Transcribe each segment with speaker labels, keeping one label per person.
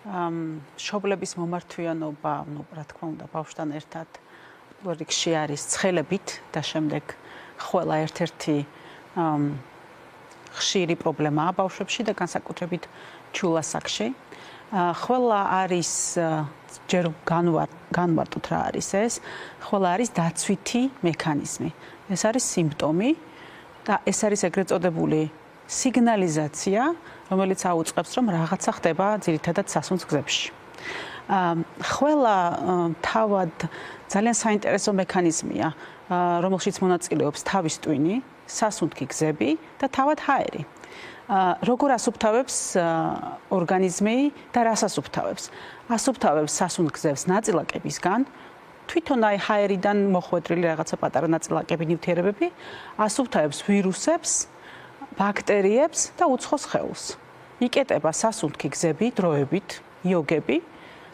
Speaker 1: მშობლების მომართვიანობა, რა თქმა უნდა, ბავშვთან ერთად რიგში არის ცხელებით და შემდეგ ყველა ერთ-ერთი ხშირი პრობლემაა ბავშვებში და განსაკუთრებით ჩულასაკში. ყველა არის ჯერ განვარტოთ რა არის ეს, ყველა არის დაცვითი მექანიზმი. ეს არის სიმპტომი და ეს არის ეგრეთ წოდებული სიგნალიზაცია, რომელიც აუწყებს, რომ რაღაცა ხდება ძირითადად სასუნց გზებში. ყველა თავად ძალიან საინტერესო მექანიზმია, რომელშიც მონაწილეობს თავის ტვინი, სასუნთქი გზები და თავად ჰაერი. როგორ ასუფთავებს ორგანიზმი და რას ასუფთავებს? ასუფთავებს სასუნთქ გზებს ნაწილაკებისგან, თვითონ აი ჰაერიდან მოხვედრილი რაღაცა პატარა ნაწილაკები, ნივთიერებები, ასუფთავებს ვირუსებს, ბაქტერიებს და უცხო სხეულს. იკეტება სასუნთქი გზები დროებით, იოგები.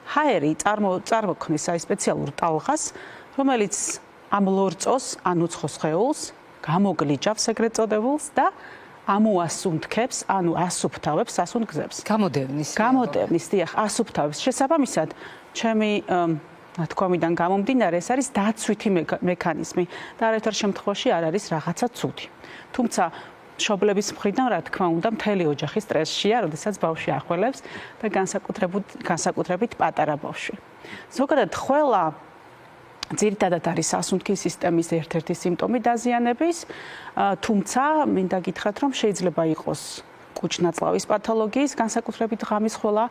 Speaker 1: ჰაერი წარმოქმნის აი სპეციალურ ტალღას, რომელიც ამ ლორწოს ან უცხო სხეულს გამოგლიჯავს ეგრეთ წოდებულს და ამოასუნთქებს, ანუ ასუფთავებს სასუნთქ გზებს. გამოდევნის, დიახ, ასუფთავებს. შესაბამისად, ჩემი ნათქვამიდან გამომდინარე, ეს არის დაცვითი მექანიზმი და არაერთარ შემთხვევაში არ არის რაღაცა ცუდი. თუმცა მშობლების მხრიდან, რა თქმა უნდა, მთელი ოჯახი სტრესშია, როდესაც ბავშვი ახველებს და განსაკუთრებით პატარა ბავშვი. ზოგადად ყველა ძირითადად არის სასუნთქის სისტემის ერთ-ერთი სიმპტომი დაზიანების, თუმცა მინდა გითხრათ, რომ შეიძლება იყოს კუჭ-ნაწლავის პათოლოგიის, განსაკუთრებით ღამის ხველა,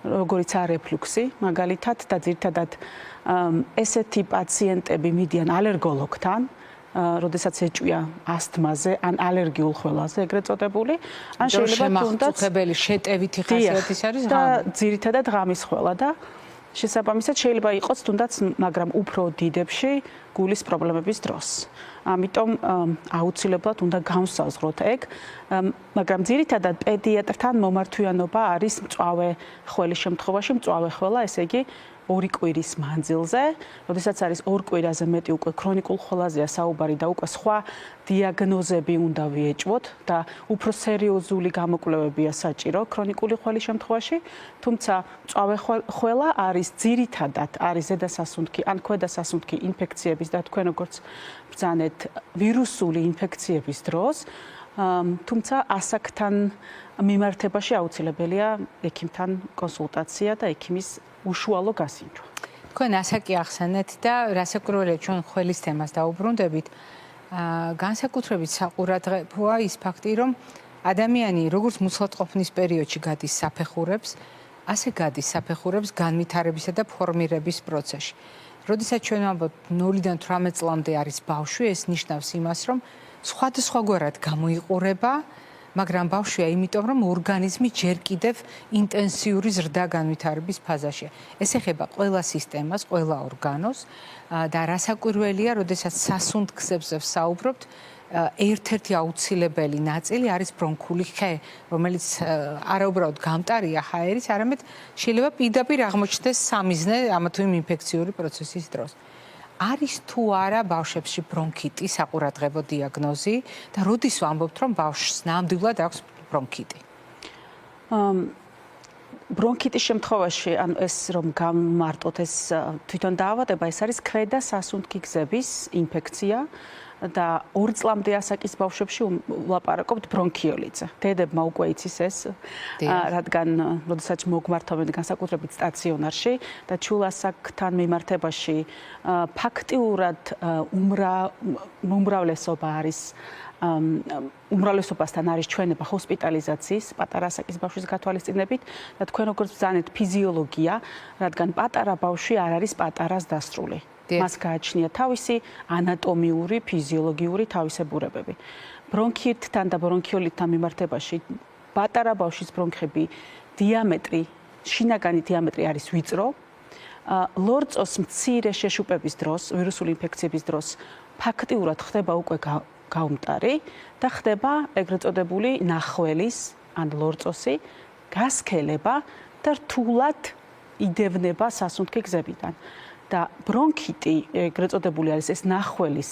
Speaker 1: როგორიცაა რეფლუქსი, მაგალითად და ძირითადად ესეთი პაციენტები მიდიან ალერგოლოგთან, როდესაც ეჭვია ასთმაზე ან ალერგიულ ხველაზე, ეგრეთ წოდებული, ან შეიძლება თუნდაც
Speaker 2: შეტევითი ხასიათის არის
Speaker 1: და ძირითადად ღამის ხველა და შესაბამისად შეიძლება იყოს თუნდაც, მაგრამ უფრო დიდებში გულის პრობლემების დროს. ამიტომ აუცილებლად უნდა განვსაზღვროთ ეგ, მაგრამ ძირითადად პედიატრთან მომართვიანობა არის მწვავე ხველის შემთხვევაში, მწვავე ხველა, ესე იგი ორი კვირის მანძილზე, როდესაც არის ორ კვირაზე მეტი უკვე ქრონიკულ ხველაზეა საუბარი და უკვე სხვა დიაგნოზები უნდა ვიეჭვოთ და უფრო სერიოზული გამოკვლევებია საჭირო ქრონიკული ხველის შემთხვევაში, თუმცა მწვავე ხველა არის ძირითადად არის ზედასასუნთქი ან ქვედასასუნთქი ინფექციების და თქვენ როგორც ბრძანეთ ვირუსული ინფექციების დროს, თუმცა ასაკთან მიმართებაში აუცილებელია ექიმთან კონსულტაცია და ექიმის უშუალო გასინჯვა.
Speaker 2: თქვენ ასაკი ახსენეთ და რასაკვირველია ჩვენ ხველის თემას დაუბრუნდებით. განსაკუთრებით საყურადღებოა ის ფაქტი, რომ ადამიანი როგორც მუცლადყოფნის პერიოდში გადის საფეხურებს, ასე გადის საფეხურებს განვითარებისა და ფორმირების პროცესში. როდესაც ჩვენ ვამბობთ 0-დან 18 წლამდე არის ბავშვი, ეს ნიშნავს იმას, რომ სხვადასხვაგვარად გამოიყურება, მაგრამ ბავშვია იმიტომ, რომ ორგანიზმი ჯერ კიდევ ინტენსიური ზრდა განვითარების ფაზაშია. ეს ეხება ყველა სისტემას, ყველა ორგანოს და რასაკვირველია, როდესაც სასუნთქ გზებზე ვსაუბრობთ, ერთ-ერთი აუცილებელი ნაწილი არის ბრონქული ხე, რომელიც არაუბრალოდ გამტარია ჰაერის, არამედ შეიძლება პირდაპირ აღმოჩნდეს სამიზნე ამა თუ იმ ინფექციური პროცესის დროს. არის თუ არა ბავშვებში ბრონქიტი, საყურადღებო დიაგნოზი და როდის ვამბობთ, რომ ბავშვს ნამდვილად აქვს ბრონქიტი?
Speaker 1: ბრონქიტის შემთხვევაში, ანუ ეს რომ გამმარტოთ ეს თვითონ დაავადება, ეს არის ქვედა სასუნთქი გზების ინფექცია და 2 წლამდე ასაკის ბავშვებში ვლაპარაკობთ ბრონქიოლიტზე. დედებმა უკვე იცის ეს, რადგან როდესაც მოგმართავენ განსაკუთრებით სტაციონარში და ჩულასაკთან მიმართებაში ფაქტიურად უმრავლესობა არის უმრავლესობასთან არის ჩვენება ჰოსპიტალიზაციის პატარა ასაკის ბავშვის გათვალისწინებით და თქვენ როგორც ბრძანეთ ფიზიოლოგია, რადგან პატარა ბავშვი არ არის პატარას დასრული. მას გააჩნია თავისი ანატომიური, ფიზიოლოგიური თავისებურებები. ბრონქიტთან და ბრონქიოლიტთან მიმართებაში პატარა ბავშვის ბრონქები შინაგანი დიამეტრი არის ვიწრო. ლორწოს მცირე შეშუპების დროს, ვირუსული ინფექციების დროს ფაქტიურად ხდება უკვე გაუმტარი და ხდება ეგრეთ წოდებული ნახველის ან ლორწოსი გასქელება და რთულად იდევნება სასუნთქი გზებიდან. და ბრონქიტი ეგრეთ წოდებული არის ეს ნახველის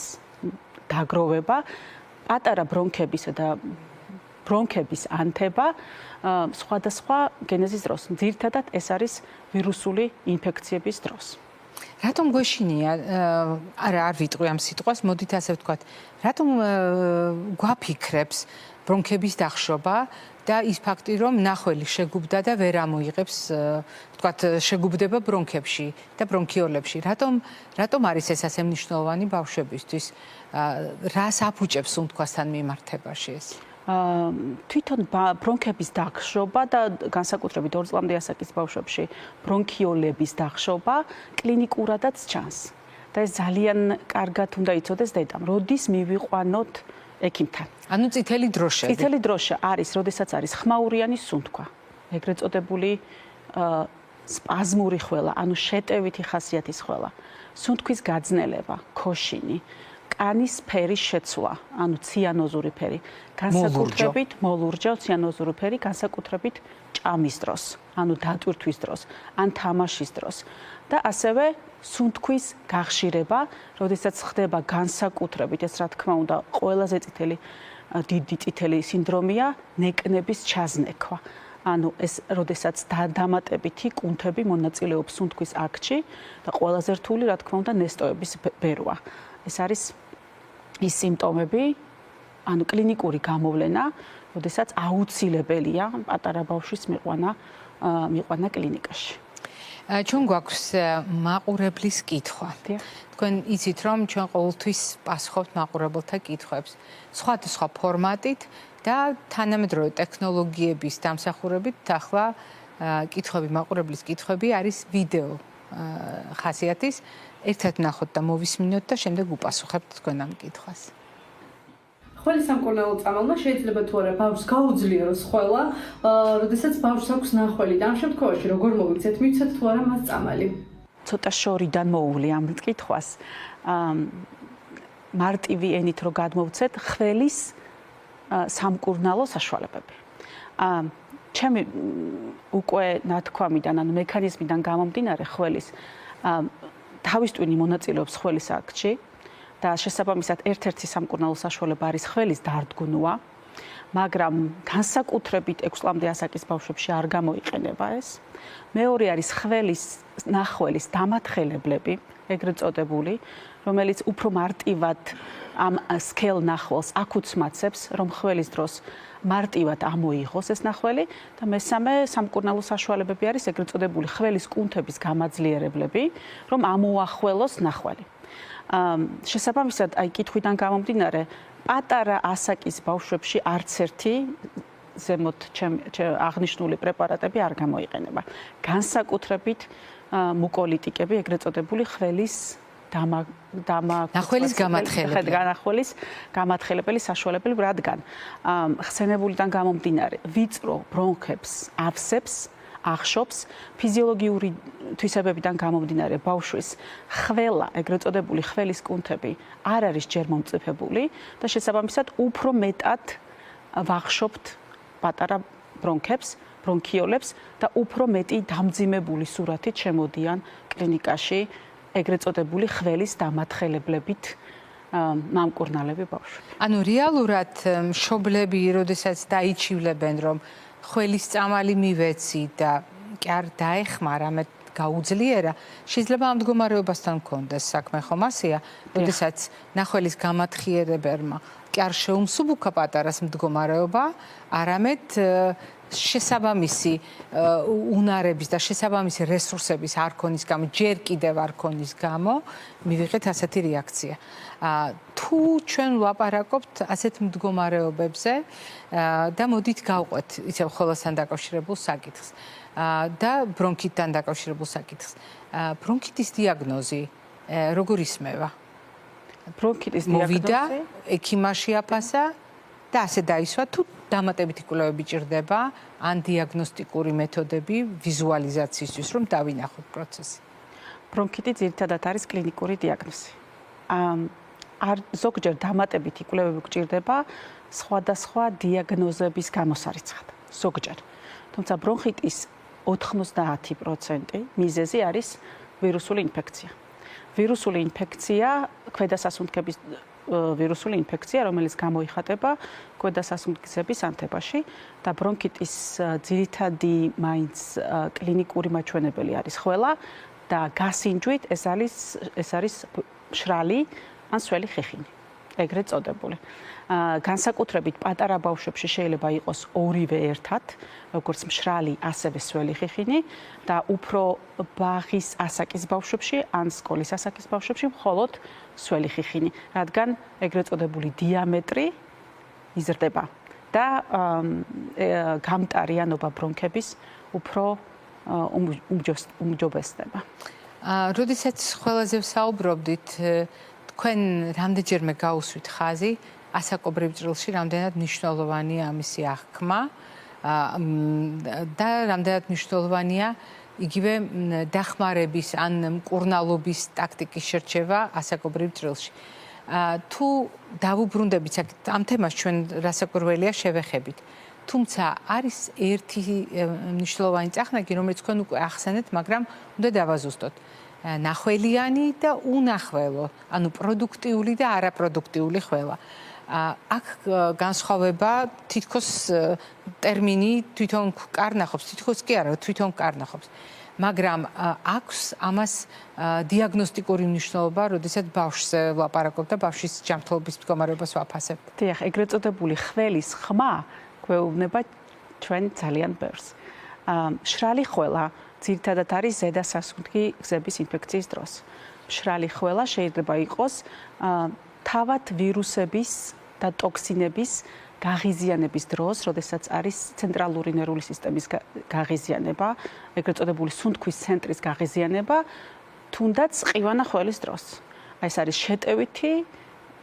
Speaker 1: დაგროვება, პატარა ბრონქებისა და ბრონქების ანთება სხვადასხვა გენეზის დროს. ძირითადად ეს არის ვირუსული ინფექციების დროს.
Speaker 2: რატომ გვეშინია, არ ვიტყვი ამ სიტყვას, მოდით ასე ვთქვათ, რატომ გვაფიქრებს ბრონქების დახშობა და ის ფაქტი, რომ ნახველი შეგუბდა და ვერ ამოიღებს, ვთქვათ, შეგუბდება ბრონქებში და ბრონქიოლებში. რატომ არის ეს ასე მნიშვნელოვანი ბავშვებისთვის? რას აფუჭებს უმთქვასთან მიმართებაში ეს?
Speaker 1: თვითონ ბრონქების დახშობა და განსაკუთრებით 2 წლამდე ასაკის ბავშვებში ბრონქიოლების დახშობა კლინიკურადაც ჩანს. და ეს ძალიან კარგად უნდა იცოდეს დედამ, როდის მივიყვანოთ ექიმთან.
Speaker 2: ანუ წითელი დროშები.
Speaker 1: წითელი დროშა არის, როდესაც არის ხმაურიანი სუნთქვა, ეგრეთ წოდებული სპაზმური ხველა, ანუ შეტევითი ხასიათის ხველა, სუნთქვის გაძნელება, ქოშინი, კანის ფერის შეცვლა, ანუ ციანოზური ფერი, განსაკუთრებით მოლურჯო ციანოზური ფერი, განსაკუთრებით ჭამის დროს, ანუ დატვირთვის დროს, ან თამაშის დროს და ასევე სუნთქვის გახშირება, როდესაც ხდება განსაკუთრებით, ეს რა თქმა უნდა, ყველაზე დიდი წითელი სინდრომია, ნეკნების ჩაზნექვა. ანუ ეს როდესაც დამატებითი კუნთები მონაწილეობს სუნთქვის აქტში და ყველაზე რთული, რა თქმა უნდა, ნესტოების ბერვა. ეს არის ის სიმპტომები, ანუ კლინიკური გამოვლენა, როდესაც აუცილებელია პატარა ბავშვის მიყვანა კლინიკაში.
Speaker 2: ჩვენ გვაქვს მაყურებლის კითხვა. თქვენ იცით, რომ ჩვენ ყოველთვის პასუხობთ მაყურებელთა კითხვებს სხვადასხვა ფორმატით და თანამედროვე ტექნოლოგიების დამსახურებით ახლა კითხვები, მაყურებლის კითხვები არის ვიდეო ხასიათის. ერთად ნახოთ და მოვისმინოთ და შემდეგ უპასუხებთ თქვენ ამ კითხვას.
Speaker 3: ხველის სამკურნალო წამალმა შეიძლება თუ არა ბავშვს გაუძლიეროს ხველა, როდესაც ბავშვს აქვს ნახველი და ამ შემთხვევაში როგორ მოვიქცეთ, მივცეთ თუ არა მას წამალი?
Speaker 1: ცოტა შორიდან მოუვლი ამ კითხვას. მარტივი ენით რო გადმოვცეთ, ხველის სამკურნალო საშუალებები. ჩემი უკვე ნათქვამიდან, ანუ მექანიზმიდან გამომდინარე, ხველის თავის ტვინი მონაწილეობს ხველის აქტში და შესაბამისად ერთ-ერთი სამკურნალო საშუალება არის ხველის დარდგუნვა, მაგრამ განსაკუთრებით 6 წლამდე ასაკის ბავშვებში არ გამოიყენება ეს. მეორე არის ხველის ნახველის დამათხელებლები, ეგრეთ წოდებული, რომელიც უფრო მარტივად ამ სქელ ნახველს აკუცმაცებს, რომ ხველის დროს მარტივად ამოიღოს ეს ნახველი და მესამე სამკურნალო საშუალებები არის ეგრეთ წოდებული ხველის კუნთების გამაძლიერებლები, რომ ამოახველოს ნახველი. შესაბამისად, აი კითხვიდან გამომდინარე, პატარა ასაკის ბავშვებში არც ერთი ზემოთ აღნიშნული პრეპარატები არ გამოიყენება. განსაკუთრებით მუკოლიტიკები, ეგრეთ წოდებული ხველის
Speaker 2: ნახველის
Speaker 1: გამათხელებელი საშუალებები, რადგან ხსენებულიდან გამომდინარე, ვიწრო ბრონქებს ავსებს, ახშობს, ფიზიოლოგიური თვისებებიდან გამომდინარე ბავშვის ხველა, ეგრეთ წოდებული ხველის კუნთები არ არის ჯერ მომწიფებული და შესაბამისად უფრო მეტად ვახშობთ პატარა ბრონქებს, ბრონქიოლებს და უფრო მეტი დამძიმებული სურათით შემოდიან კლინიკაში ეგრეთ წოდებული ხველის დამათხელებლებით მამკურნალები ბავშვები.
Speaker 2: ანუ რეალურად მშობლები, როდესაც დაიჩივლებენ, რომ ხველის წამალი მივეცი და კი არ დაეხმარა, მე გაუძლიერა, შეიძლება ამ მდგომარეობასთან მქონდეს საქმე, ხომ ასეა? როდესაც ნახველის გამათხიერებელმა კი არ შეუმსუბუქა პატარას მდგომარეობა, არამედ შესაბამისი უნარების და შესაბამისი რესურსების არ ქონის გამო, ჯერ კიდევ არ ქონის გამო, მივიღეთ ასეთი რეაქცია. თუ ჩვენ ვლაპარაკობთ ასეთ მდგომარეობებზე და მოდით გავყვეთ ისევ ხველასთან დაკავშირებულ საკითხს და ბრონქიტთან დაკავშირებულ საკითხს. ბრონქიტის დიაგნოზი როგორ ისმევა?
Speaker 1: ბრონქიტის დიაგნოზი
Speaker 2: მოვიდა, ექიმაში აფასა და ასე დაისვა, თუ დამატებითი კვლევები ჭირდება, ან დიაგნოსტიკური მეთოდები ვიზუალიზაციისთვის, რომ დავინახოთ პროცესი.
Speaker 1: ბრონქიტი ძირითადად არის კლინიკური დიაგნოზი. ზოგჯერ დამატებითი კვლევები გჭირდება სხვადასხვა დიაგნოზების გამოსარიცხად. ზოგჯერ. თუმცა ბრონქიტის 90% მიზეზი არის ვირუსული ინფექცია. ვირუსული ინფექცია ქვედა სასუნთქების ვირუსული ინფექცია, რომელიც გამოიხატება გვედასასუნთქისების ანთებაში და ბრონქიტის ძირითადი მაინც კლინიკური მაჩვენებელი არის ხველა და გასინჯვით ეს არის მშრალი ან სველი ხიხინი, ეგრეთ წოდებული. განსაკუთრებით პატარა ბავშვებში შეიძლება იყოს ორივე ერთად, როგორც მშრალი, ასევე სველი ხიხინი და უფრო ბაღის ასაკის ბავშვებში ან სკოლის ასაკის ბავშვებში მხოლოდ სველი ხიხინი, რადგან ეგრეთ წოდებული დიამეტრი იზრდება და გამტარიანობა ბრონქების უფრო უმჯობესდება.
Speaker 2: როდესაც ყველაზე ვსაუბრობდით, თქვენ რამდენჯერმე გაუსვით ხაზი ასაკობრივ ჭრილში რამდენად მნიშვნელოვანია ამისი აღქმა და რამდენად მნიშვნელოვანია იგივე დახმარების ან მკურნალობის ტაქტიკის შერჩევა ასაკობრივ ჭრილში. თუ დავუბრუნდებით ამ თემას ჩვენ რასაკვირველია შევეხებით. თუმცა არის ერთი მნიშვნელოვანი წახნაგი, რომელიც თქვენ უკვე ახსენეთ, მაგრამ უნდა დავაზუსტოთ. ნახველიანი და უნახველო, ანუ პროდუქტიული და არაპროდუქტიული ხველა. აქ განსხვავება თითქოს ტერმინი თვითონ კარნახობს, თითქოს კი არა, თვითონ კარნახობს. მაგრამ აქვს ამას დიაგნოსტიკური მნიშვნელობა, როდესაც ბავშვს ვლაპარაკობ და ბავშვის ჯანმრთელობის მდგომარეობას ვაფასებ.
Speaker 1: დიახ, ეგრეთ წოდებული ხველის ხმა გვეუბნება ჩვენ ძალიან ბევრს. მშრალი ხველა ძირითადად არის ზედა სასუნთქი გზების ინფექციის დროს. მშრალი ხველა შეიძლება იყოს თავად ვირუსების და ტოქსინების გაღიზიანების დროს, როდესაც არის ცენტრალური ნერვული სისტემის გაღიზიანება, ეგრეთ წოდებული სუნთქვის ცენტრის გაღიზიანება, თუნდაც ყივანა ხველის დროს. ეს არის შეტევითი,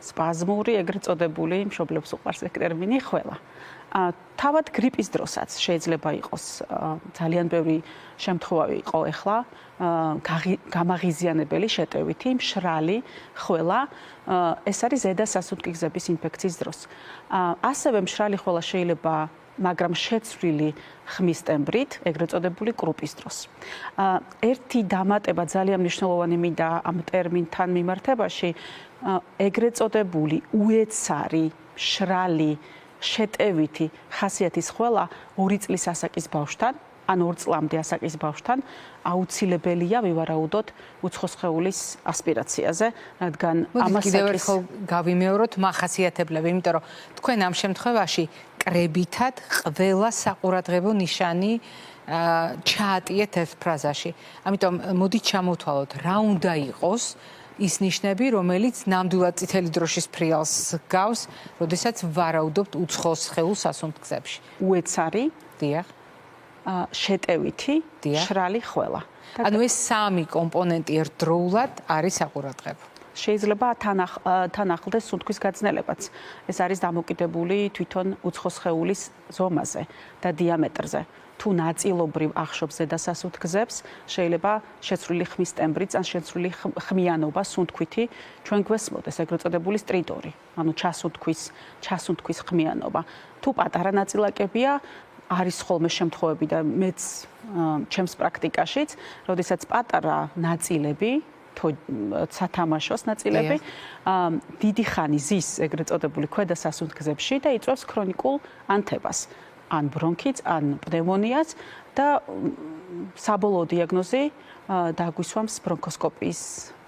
Speaker 1: სპაზმური, ეგრეთ წოდებული, მშობლებს უყვარს ეგ ტერმინი ხველა. თავად გრიპის დროსაც შეიძლება იყოს ძალიან ბევრი შემთხვევა იყო ახლა გამაღიზიანებელი შეტევითი მშრალი ხველა ეს არის ზედა სასუნთქი გზების ინფექციის დროს. ასევე მშრალი ხველა შეიძლება მაგრამ შეცვლილი ხმის ტემბრით, ეგრეთ წოდებული კრუპის დროს. ერთი დამატება ძალიან მნიშვნელოვანი მინდა ამ ტერმინთან მიმართებაში, ეგრეთ წოდებული უეცარი მშრალი შეტევითი ხასიათის ხველა 2 წლის ასაკის ბავშვთან, ან 2 წლამდე ასაკის ბავშვთან აუცილებელია ვივარაუდოთ უცხოსხეულის ასპირაციაზე, რადგან
Speaker 2: ამას კიდევ ერთხელ გავიმეოროთ მახასიათებლები, იმიტომ რომ თქვენ ამ შემთხვევაში კრებითად ყველა საყურადღებო ნიშანი ჩაატიეთ ერთ ფრაზაში. ამიტომ მოდით ჩამოვთვალოთ, რა უნდა იყოს ის ნიშნები, რომელიც ნამდვილად წითელი დროშის ფრიალს გავს, როდესაც ვარაუდობთ უცხოს სხეულ სასუნთქგზებში.
Speaker 1: უეცარი,
Speaker 2: დიახ,
Speaker 1: შეტევითი, მშრალი ხველა.
Speaker 2: ანუ ეს სამი კომპონენტი ერთდროულად არის საყურადღებო.
Speaker 1: შეიძლება თან ახლდეს სუნთქვის გაძნელებაც. ეს არის დამოკიდებული თვითონ უცხოს სხეულის ზომაზე და დიამეტრზე. თუ ნაწილობრივ ახშობს ზედასასუნთქგზებს, შეიძლება შეცვლილი ხმის ტემბრიც ან შეცვლილი ხმიანობა სუნთქვითი ჩვენ გვესმოდეს ეგრეთ წოდებული სტრიდორი, ანუ ჩასუნთქვის ხმიანობა. თუ პატარა ნაწილაკებია, არის ხოლმე შემთხვევები და მეც ჩემს პრაქტიკაშიც, როდესაც პატარა ნაწილები სათამაშოს ნაწილები დიდი ხანი ზის ეგრეთ წოდებული ქვედასასუნთქგზებში და იწვევს ქრონიკულ ანთებას. ან ბრონქიტს, ან პნევმონიას და საბოლოო დიაგნოზი დაგვისვამს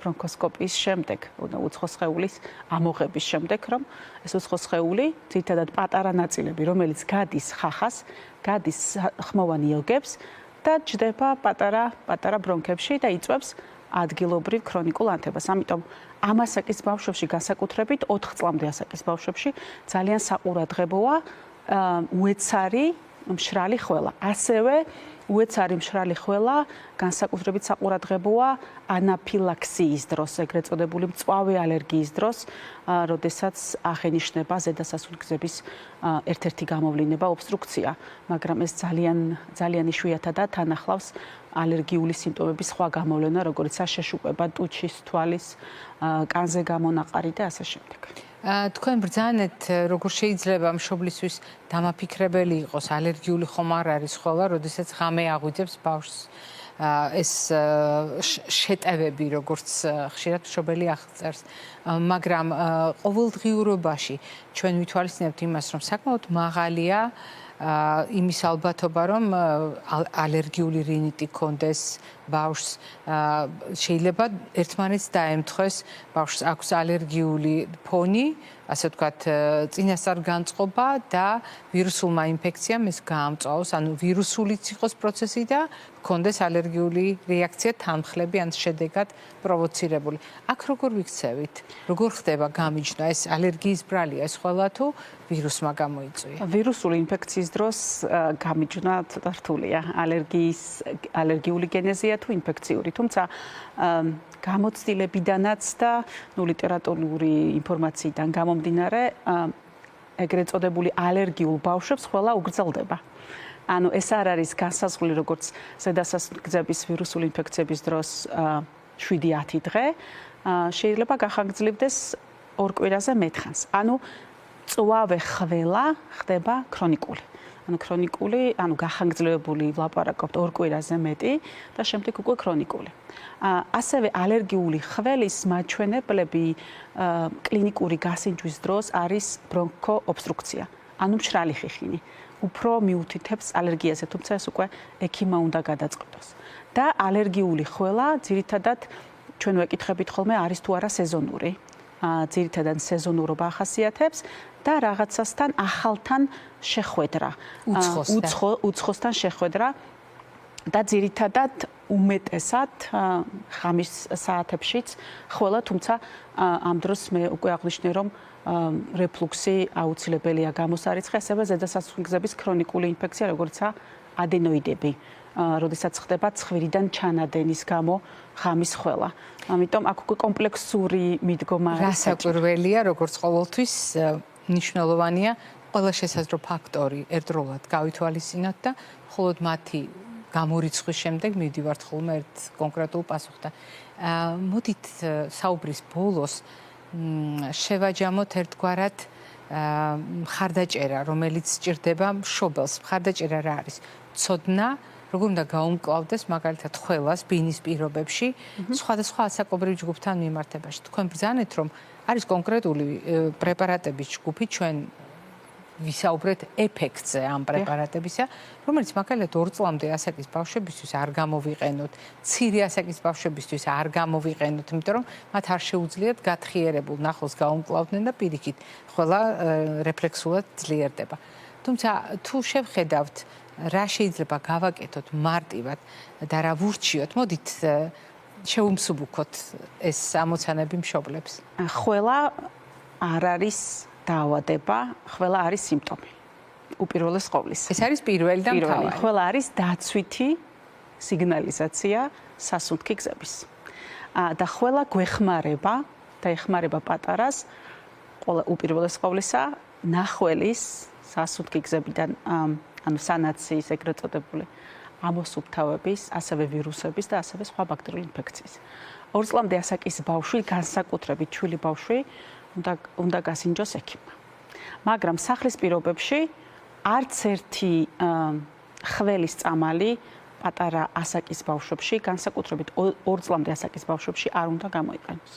Speaker 1: ბრონქოსკოპიის შემდეგ, უცხოსხეულის ამოღების შემდეგ, რომ ეს უცხოსხეული, ძირითადად პატარა ნაწილები, რომელიც გადის ხახას, გადის ხმოვან იოგებს და ჯდება პატარა ბრონქებში და იწვევს ადგილობრივ ქრონიკულ ანთებას. ამიტომ ამ ასაკის ბავშვებში, განსაკუთრებით 4 წლამდე ასაკის ბავშვებში, ძალიან საყურადღებოა უეცარი მშრალი ხველა. ასევე უეცარი მშრალი ხველა განსაკუთრებით საყურადღებოა ანაფილაქსიის დროს, ეგრეთ წოდებული მწვავე ალერგიის დროს, როდესაც აღენიშნება ზედასასუნთქგზების ერთ-ერთი გამოვლინება ობსტრუქცია, მაგრამ ეს ძალიან იშვიათადაა თან ახლავს ალერგიული სიმპტომების სხვა გამოვლენა, როგორიც შეშუპება ტუჩის, თვალის, კანზე გამონაყარი და ასე შემდეგ.
Speaker 2: თქვენ ბრძანეთ, როგორ შეიძლება მშობლისთვის დამაფიქრებელი იყოს ალერგიული ხომ არ არის ხოლმე, როდესაც ღამე აღვიძებს ბავშვს ეს შეტევები, როგორც ხშირად მშობელი აღწერს, მაგრამ ყოველდღიურობაში ჩვენ ვითვალისწინებთ იმას, რომ საკმაოდ მაღალია იმის ალბათობა, რომ ალერგიული რინიტი გქონდეს ბავშვს, შეიძლება ერთმანეთს დაემთხვეს, ბავშვს აქვს ალერგიული ფონი, ასე ვთქვათ, წინასწარ-განწყობა და ვირუსულმა ინფექციამ ეს გაამწვავოს, ანუ ვირუსულიც იყოს პროცესი და გქონდეს ალერგიული რეაქცია, თანხლები ან შედეგად პროვოცირებული. აქ როგორ ვიქცევით? როგორ ხდება გამიჯნა? ეს ალერგიის ბრალია, ეს ყველა თუ ვირუსმა გამოიწვია?
Speaker 1: ვირუსული ინფექციის დროს გამიჯნა ცოტა რთულია. ალერგიული გენეზია თუ ინფექციური, თუმცა გამოცდილებიდანაც და ლიტერატურული ინფორმაციიდან გამომდინარე, ეგრეთ წოდებული ალერგიულ ბავშვებს ყველა უგრძელდება. ანუ ეს არ არის განსაზღვრული როგორც ზედასასუნთქების ვირუსული ინფექციების დროს 7-10 დღე, შეიძლება გახანგრძლივდეს 2 კვირაზე მეტხანს. ანუ წვავე ხველა ხდება ქრონიკული. ანუ გახანგრძლივებული ვლაპარაკობთ 2 კვირაზე მეტი და შემდეგ უკვე ქრონიკული. ასევე ალერგიული ხველის მაჩვენებლები კლინიკური გასინჯვის დროს არის ბრონქოობსტრუქცია, ანუ მშრალი ხიხინი. უფრო მიუთითებს ალერგიაზე, თუმცა ეს უკვე ექიმმა უნდა გადაწყდოს. და ალერგიული ხველა ძირითადად ჩვენ ვეკითხებით ხოლმე არის თუ არა სეზონური. ძირითადად სეზონურობა ახასიათებს და რაღაცასთან ახალთან შეხვედრა, უცხოსთან შეხვედრა და ძირითადად უმეტესად ღამის საათებშიც ხველა, თუმცა ამ დროს მე უკვე აღვნიშნე, რომ რეფლუქსი აუცილებელია გამოსარიცხე, ასევე ზედასასუნთქების ქრონიკული ინფექცია, როგორიცაა ადენოიდები, როდესაც ხდება ცხვირიდან ჩანადენის გამო ღამის ხველა. ამიტომ აქ უკვე კომპლექსური მიდგომა არის.
Speaker 2: რასაკვირველია, როგორც ყოველთვის მნიშვნელოვანია ყველა შესაძლო ფაქტორი ერთდროულად გავითვალისწინოთ და მხოლოდ მათი გამორიცხვის შემდეგ მივდივართ ხოლმე ერთ კონკრეტულ პასუხთან. მოდით საუბრის ბოლოს შევაჯამოთ ერთგვარად მხარდაჭერა, რომელიც სჭირდება მშობელს. მხარდაჭერა რა არის? ცოდნა, როგორ უნდა გაუმკლავდეს მაგალითად ხველას ბინის პირობებში სხვადასხვა ასაკობრივ ჯგუფთან მიმართებაში. თქვენ ბრძანეთ, რომ არის კონკრეტული პრეპარატების ჯგუფი, ჩვენ ვისაუბრეთ ეფექტზე ამ პრეპარატებისა, რომელიც მაგალითად 2 წლამდე ასაკის ბავშვებისთვის არ გამოვიყენოთ, მცირე ასაკის ბავშვებისთვის არ გამოვიყენოთ, იმიტომ რომ მათ არ შეუძლიათ გათხიერებულ ნახოს გაუმკლავდნენ და პირიქით ყველა რეფლექსულად ძლიერდება. თუმცა თუ შევხედავთ რა შეიძლება გავაკეთოთ მარტივად და რა ვურჩიოთ, მოდით შევუმსუბუქოთ ეს ამოცანები მშობლებს.
Speaker 1: ხველა არ არის დაავადება, ხველა არის სიმპტომი. უპირველეს ყოვლისა.
Speaker 2: ეს არის პირველი და მთავარი.
Speaker 1: ხველა არის დაცვითი სიგნალიზაცია სასუნთქი გზების. და ხველა გვეხმარება და ეხმარება პატარას ყველა უპირველეს ყოვლისა ნახველის სასუნთქი გზებიდან ანუ სანაციის ეგრეთ წოდებული ამოსუფთავების, ასევე ვირუსების და ასევე სხვა ბაქტერიული ინფექციის. 2 წლამდე ასაკის ბავშვი, განსაკუთრებით ჩვილი ბავშვი, უნდა გასინჯოს ექიმმა. მაგრამ სახლის პირობებში არც ერთი ხველის წამალი პატარა ასაკის ბავშვებში, განსაკუთრებით 2 წლამდე ასაკის ბავშვებში არ უნდა გამოიყენოს.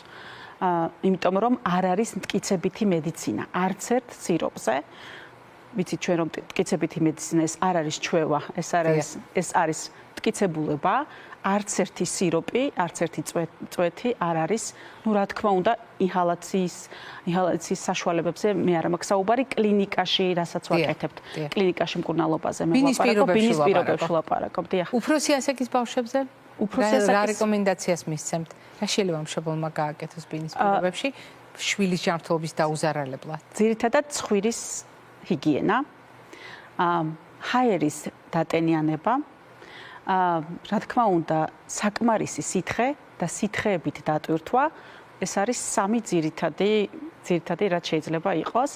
Speaker 1: იმიტომ რომ არ არის მტკიცებითი მედიცინა, არც ერთ სიროპზე. ვიცით ჩვენ რომ მტკიცებითი მედიცინა ეს არ არის ჩვევა, ეს არის მტკიცებულება, არც ერთი სიროპი, არც ერთი წვეთი არ არის, რა თქმა უნდა, ინჰალაციის საშუალებებზე მე არ მაქვს საუბარი, კლინიკაში, რასაც ვაკეთებთ, კლინიკაში მკურნალობაზე მე ვაპარაკობ, ბინის პირობებში ვაპარაკობ, დიახ.
Speaker 2: უფროსი ასაკის ბავშვებზე? რა რეკომენდაციას მისცემთ? რა შეიძლება მშობელმა გააკეთოს ბინის პირობებში შვილის ჯანმრთელობის დაუზარალებლად? ძირითადად
Speaker 1: ცხვირის ჰიგიენა, ჰაერის დატენიანება, რა თქმა უნდა, საკმარისი სითხე და სითხეებით დატვირთვა, ეს არის 3 ძირითადი რაც შეიძლება იყოს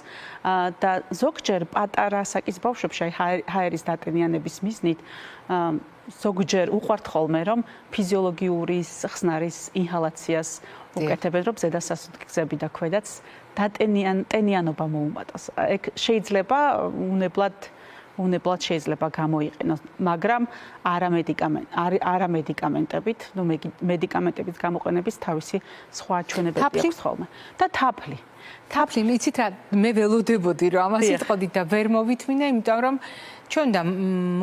Speaker 1: და ზოგჯერ პატარა ასაკის ბავშვებში ჰაერის დატენიანების მიზნით ზოგჯერ უყვართ ხოლმე რომ ფიზიოლოგიური ხსნარის ინჰალაციას უკეთებენ, რომ ზედასასუნთქები და ქვედაც დატენიანობა მოუმატოს. ეგ შეიძლება უნებლად უნებლად შეიძლება გამოიყენოს, მაგრამ არა მედიკამენტებით, ნუ მედიკამენტების გამოყენების თავისი სხვა ჩვენებები აქვს ხოლმე. და თაფლი.
Speaker 2: თაფლი, იცით რა, მე ველოდებოდი რომ ამას იტყოდით და ვერ მოვითმინე, იმიტომ რომ ჩვენ და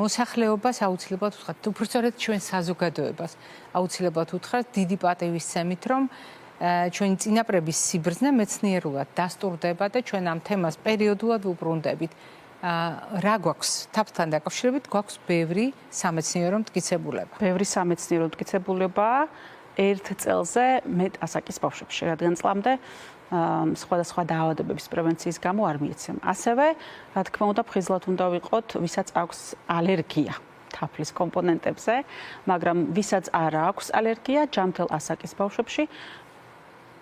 Speaker 2: მოსახლეობას აუცილებლად ვთქვათ, უბრალოდ ჩვენ საზოგადოებას აუცილებლად ვთქვათ დიდი პატივისცემით, რომ ჩვენი წინაპრების სიბრძნე მეცნიერულად დასტურდება და ჩვენ ამ თემას პერიოდულად ვუბრუნდებით. რა გვაქვს თაფლთან დაკავშირებით? გვაქვს ბევრი სამეცნიერო მტკიცებულება.
Speaker 1: ბევრი სამეცნიერო მტკიცებულება ერთ წელზე მეტ ასაკის ბავშვებში, რადგან წლამდე სხვადასხვა დაავადებების პრევენციის გამო არ მიეცემ. ასევე, რა თქმა უნდა, ფხიზლად უნდა ვიყოთ, ვისაც აქვს ალერგია თაფლის კომპონენტებზე, მაგრამ ვისაც არ აქვს ალერგია, ჯამთელ ასაკის ბავშვებში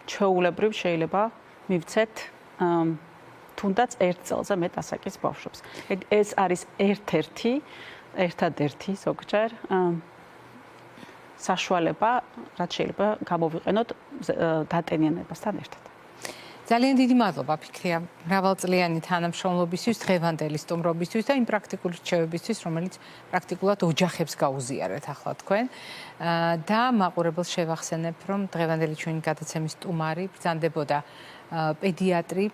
Speaker 1: ჩვეულებრივ შეიძლება მივცეთ თუნდაც ერთ წელზე მეტ ასაკის ბავშვებს. ეს არის ერთადერთი ზოგჯერ საშუალება, რაც შეიძლება გამოვიყენოთ დატენიანებასთან ერთად.
Speaker 2: ძალიან დიდი მადლობა ფიქრია მრავალწლიანი თანამშრომლობისთვის, დღევანდელი სტუმრობისთვის და იმ პრაქტიკული რჩევებისთვის, რომელიც პრაქტიკულად ოჯახებს გაუზიარეთ ახლა თქვენ. და მაყურებელს შევახსენებ, რომ დღევანდელი ჩვენი გადაცემის სტუმარი ბრძანდებოდა პედიატრი